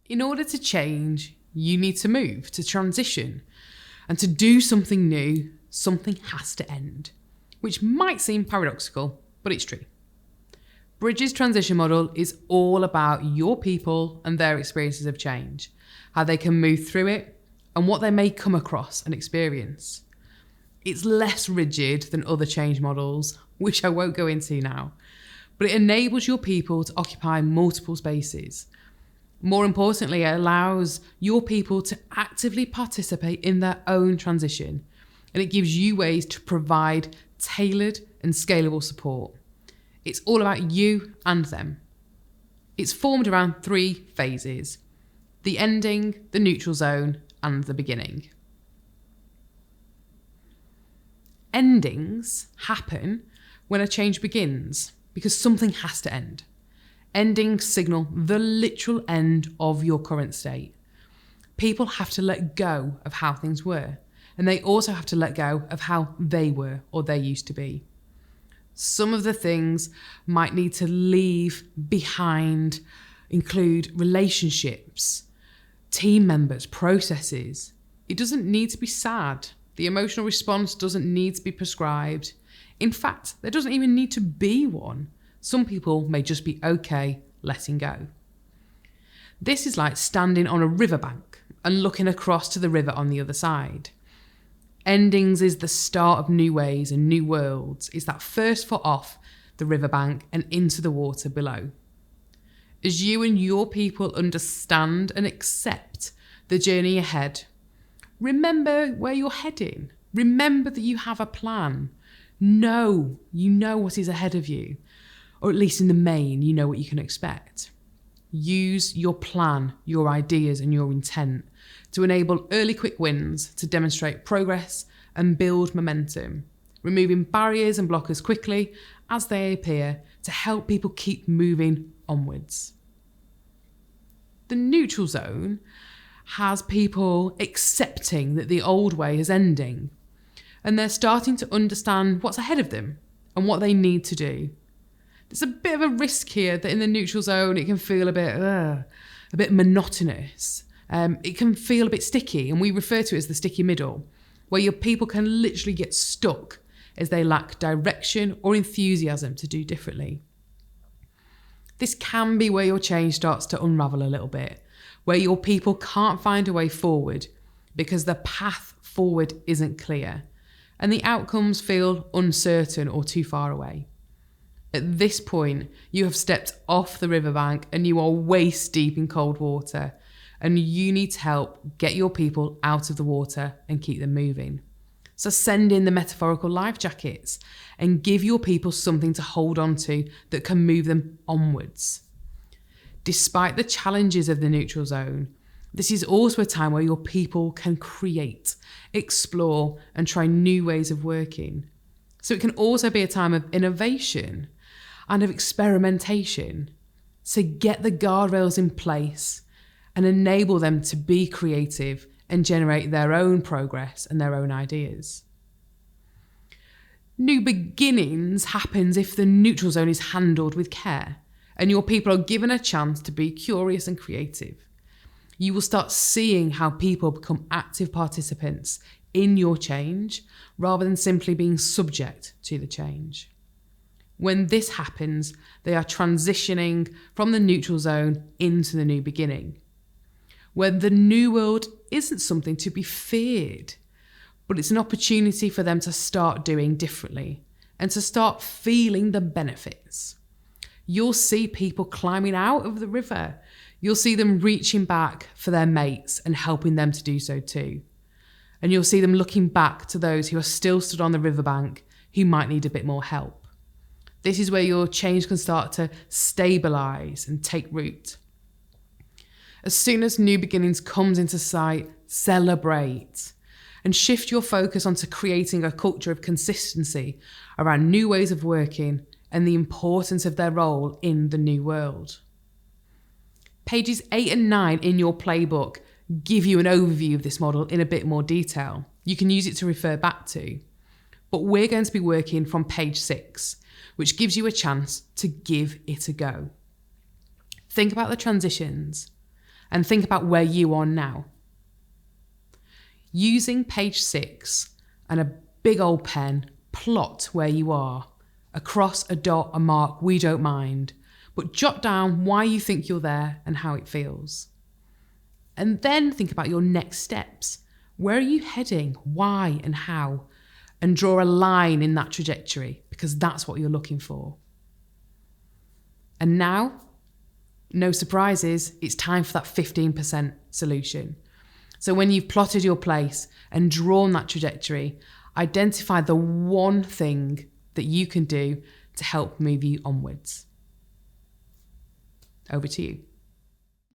In order to change, you need to move, to transition. And to do something new, something has to end. Which might seem paradoxical, but it's true. Bridges transition model is all about your people and their experiences of change, how they can move through it, and what they may come across and experience. It's less rigid than other change models, which I won't go into now, but it enables your people to occupy multiple spaces. More importantly, it allows your people to actively participate in their own transition, and it gives you ways to provide tailored and scalable support. It's all about you and them. It's formed around 3 phases: the ending, the neutral zone, and the beginning. Endings happen when a change begins because something has to end. Endings signal the literal end of your current state. People have to let go of how things were, and they also have to let go of how they were or they used to be. Some of the things might need to leave behind include relationships, team members, processes. It doesn't need to be sad. The emotional response doesn't need to be prescribed. In fact, there doesn't even need to be one. Some people may just be okay letting go. This is like standing on a riverbank and looking across to the river on the other side. Endings is the start of new ways and new worlds. It's that first foot off the riverbank and into the water below. As you and your people understand and accept the journey ahead, remember where you're heading. Remember that you have a plan. You know what is ahead of you, or at least in the main, you know what you can expect. Use your plan, your ideas, and your intent to enable early quick wins to demonstrate progress and build momentum, removing barriers and blockers quickly as they appear to help people keep moving onwards. The neutral zone has people accepting that the old way is ending, and they're starting to understand what's ahead of them and what they need to do. There's a bit of a risk here that in the neutral zone it can feel a bit monotonous. It can feel a bit sticky, and we refer to it as the sticky middle, where your people can literally get stuck as they lack direction or enthusiasm to do differently. This can be where your change starts to unravel a little bit, where your people can't find a way forward because the path forward isn't clear, and the outcomes feel uncertain or too far away. At this point, you have stepped off the riverbank and you are waist deep in cold water, and you need to help get your people out of the water and keep them moving. So send in the metaphorical life jackets and give your people something to hold on to that can move them onwards. Despite the challenges of the neutral zone, this is also a time where your people can create, explore, and try new ways of working. So it can also be a time of innovation and of experimentation. So get the guardrails in place and enable them to be creative and generate their own progress and their own ideas. New beginnings happens if the neutral zone is handled with care and your people are given a chance to be curious and creative. You will start seeing how people become active participants in your change rather than simply being subject to the change. When this happens, they are transitioning from the neutral zone into the new beginning, where the new world isn't something to be feared, but it's an opportunity for them to start doing differently and to start feeling the benefits. You'll see people climbing out of the river. You'll see them reaching back for their mates and helping them to do so too. And you'll see them looking back to those who are still stood on the riverbank who might need a bit more help. This is where your change can start to stabilise and take root. As soon as new beginnings comes into sight, celebrate and shift your focus onto creating a culture of consistency around new ways of working and the importance of their role in the new world. Pages 8 and 9 in your playbook give you an overview of this model in a bit more detail. You can use it to refer back to. But we're going to be working from page 6, which gives you a chance to give it a go. Think about the transitions. and think about where you are now. Using page 6 and a big old pen, plot where you are. A cross, a dot, a mark, we don't mind. But jot down why you think you're there and how it feels. And then think about your next steps. Where are you heading? Why and how? And draw a line in that trajectory, because that's what you're looking for. And now, no surprises, it's time for that 15% solution. So when you've plotted your place and drawn that trajectory, identify the one thing that you can do to help move you onwards. Over to you.